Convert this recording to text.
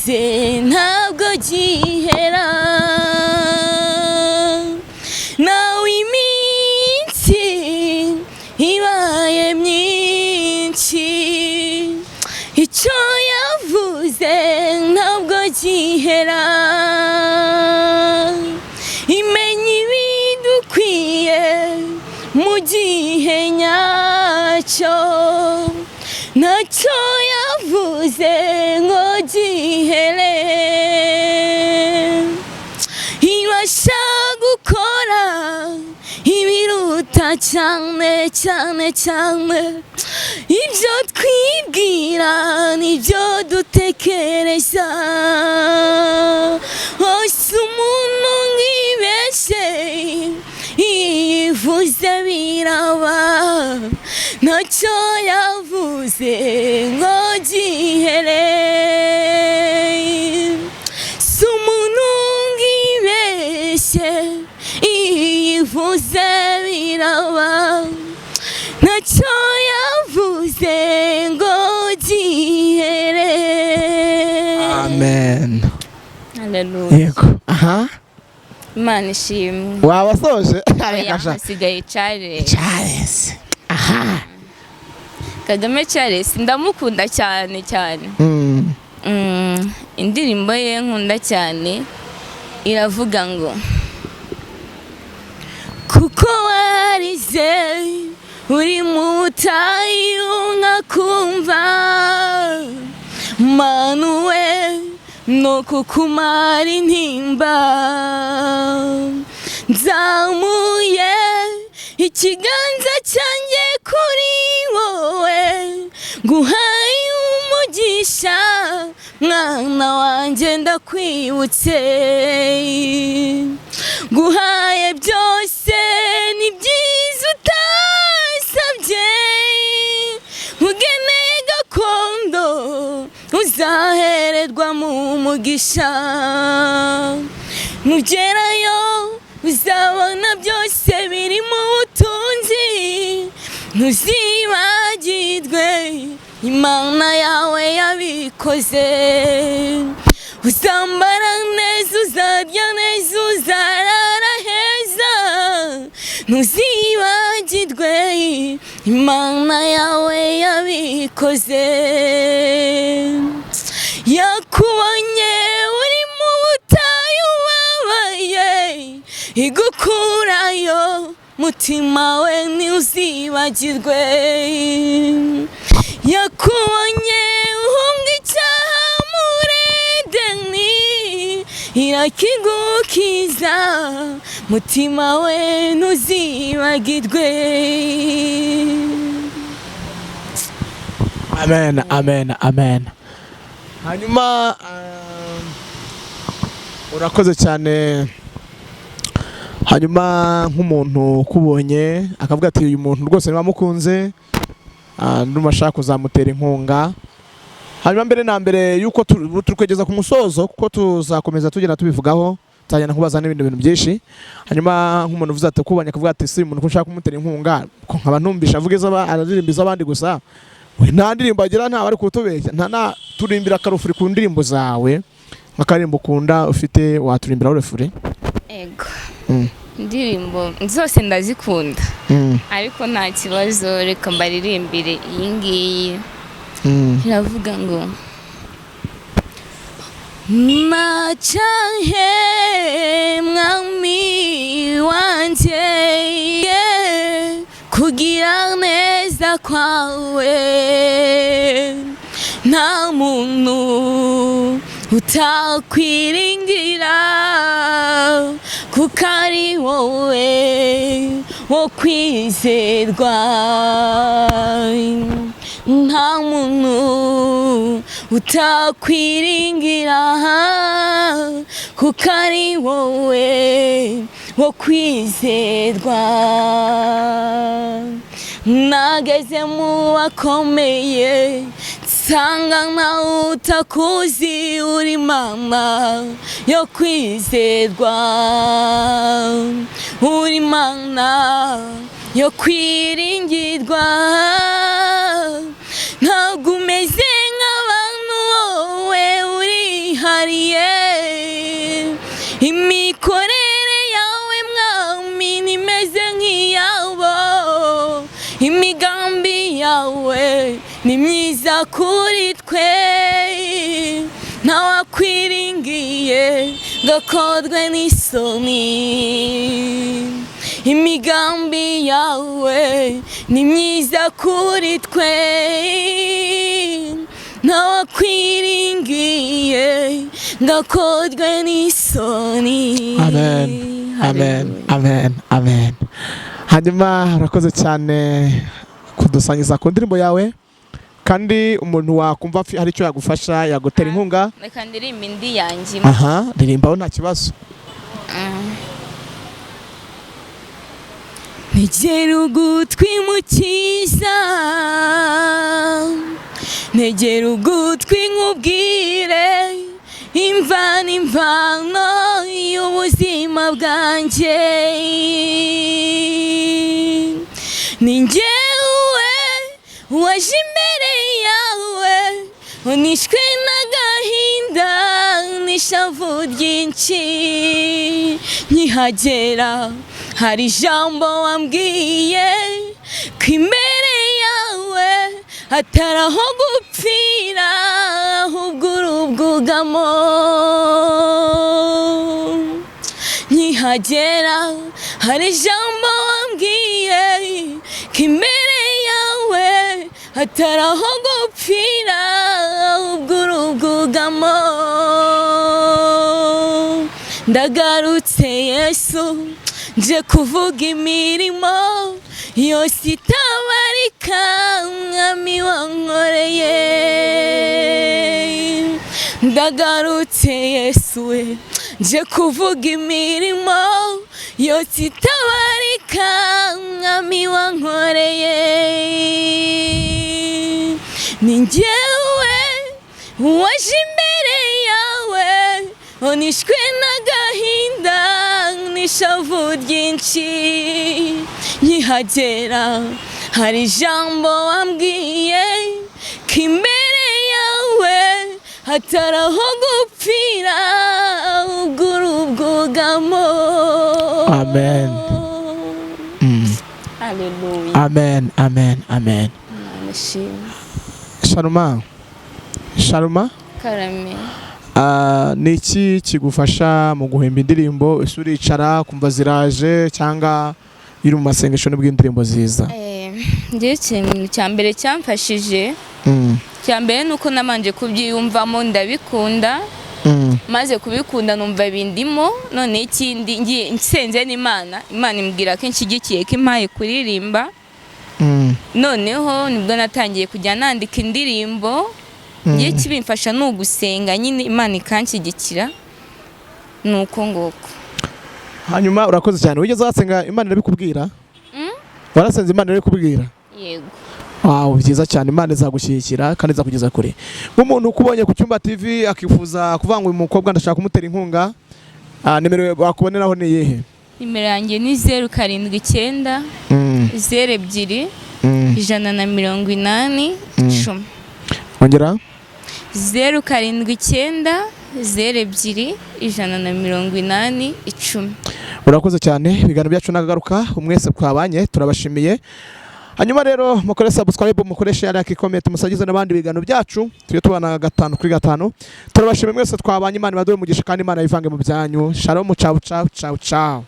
wavuze ntabwo gihera nawe iminsi ibaye myinshi icyo yavuze ntabwo gihera imenya ibidukwiye mu gihe nyacyo ntacyo yavuze ngo gihere ibasha gukora ibiruta cyane cyane cyane ibyo twibwira n'ibyo dutekereza hose umuntu nkibeshye yivuze biraba ntacyo yavuze ngo gihere si umuntu nkibeshye yivuze biraba ntacyo yavuze ngo gihere. Amen. Haleluya. Yego. Aha. Imana ishimwe. Wabasoje? Hasigaye Charitte. Charitte. Aha. Kagame Charitte ndamukunda cyane cyane. Indirimbo ye nkunda cyane iravuga ngo kuko warize uri mu butayu nkakumva manuwe no kukumara intimba nzamuye ikiganza cyanjye kuri wowe nguhaye umugisha mwana wanjye ndakwibutse nguhaye byose ni byiza utasabye ugeneye gakondo uzahererwa mu mugisha nugerayo uzabona byose biri mu butunzi ntuzibagirwe Imana yawe yabikoze uzambara neza uzarya neza uzarara heza ntuzibagirwe Imana yawe yabikoze yakubonye uri mu butayu ubabaye igukurayo mutima we ntuzibagirwe yakubonye uhunga icyaha muri Edeni irakigukiza mutima we ntuzibagirwe. Amen, amen, amen. Hanyuma urakoze cyane. Hanyuma nk'umuntu ukubonye akavuga ati uyu muntu rwose nibamukunze ndumashaka kuzamutera inkunga. Hanyuma mbere na mbere yuko turi kwegeza ku musozo kuko tuzakomeza tugenda tubivugaho tuzajyana kubaza n'ibindi bintu byinshi. Hanyuma nk'umuntu uvuze ati kubanya akavuga ati si umuntu ushaka kumutera inkunga ko nkaba ntumbisha avugiza aririmbiza abandi gusa we nta ndirimbo agira nta bari kutubeshya nta turimbira karufuri ku ndirimbo zawe nk'akarimbo ukunda ufite waturimbira urefure. Ego indirimbo zose ndazikunda ariko nta kibazo reka mbaririmbire iyi ngiyi iravuga ngo macyahe mwami wanjye kugira neza kwawe nta muntu utakwiringira kuko ari wowe wo kwizerwa nta muntu utakwiringira kuko ari wowe wo kwizerwa nageze mu bakomeye nsanga nawe utakuzi uri mama yo kwizerwa uri mana yo kwiringirwa ntabwo umeze nk'abantu wowe uri ni myiza kuri twe ntawakwiringiye gakodwe n'isoni imigambi yawe ni myiza kuri twe ntawakwiringiye gakodwe n'isoni. Amen, amen, amen, amen. Hanyuma urakoze cyane kudusangiza ku ndirimbo yawe, kandi umuntu wakumva hari icyo yagufasha yagutera inkunga. Reka ndirimba indi yanjye. Aha, ndirimbaho nta kibazo. Negera ugutwi mukiza, negera ugutwi nkubwire imvano y'ubuzima bwanjye. Ni njyewe waje imbere yawe unishwe n'agahinda n'ishavu ryinshi. Nkihagera hari ijambo wambwiye ko imbere yawe hatari aho gupfira ahubwo uri ubwugamo. Nkihagera hari ijambo wambwiye ko imbere yawe hatari aho gupfira ahubwo uri ubwugamo. Ndagarutse Yesu nje kuvuga imirimo yose itabarika mwami wankoreye. Ndagarutse Yesu we nje kuvuga imirimo yose itabarika mwami wankoreye. Ni njyewe waje imbere yawe unishwe n'agahinda n'ishavu ryinshi. Nkihagera hari ijambo wambwiye ko imbere yawe hatari aho gupfira ahubwo uri ubwugamo. Amen. Haleluya. Amen, amen, amen. Sharuma Karame. ni iki kigufasha mu guhimba indirimbo? Ese uricara kumva ziraje cyangwa iri mu masengesho nibwo indirimbo ziza? Njye ikintu cya mbere cyamfashije cya mbere nuko namanje kubyiyumvamo ndabikunda, maze kubikunda numva bindimo. None ikindi ngiye nsenze n'Imana, Imana imbwira ko inshigikiye ko impaye kuririmba. Noneho nibwo natangiye kujya nandika indirimbo. Ngiye kibimfasha no gusenga nyine Imana ikanshyigikira nuko ngoko. Hanyuma urakoze cyane. Wigeze wasenga Imana irabikubwira? Warasenze Imana irabikubwira? Yego. Wow, byiza cyane. Imana izagushyigikira kandi izakugeza kure. Nk'umuntu ukubonye ku Cyumba TV akifuza kuvanga uyu mukobwa ndashaka kumutera inkunga, nimero bakuboneraho ni iyihe? Nimero yanjye ni 079 02 180 10. Ongera? 079 02 180 10. Urakoze cyane. Ibiganiro byacu nagaruka umwese twabanye turabashimiye. Hanyuma rero mukore subscribe, mukoreshe like, comment, musagize n'abandi biganiro byacu tujye tubana 5 kuri 5. Turabashimiye mwese twabanye. Imana ibaduhe umugisha kandi Imana yivange mu byanyu. Shalom, ciao ciao ciao ciao.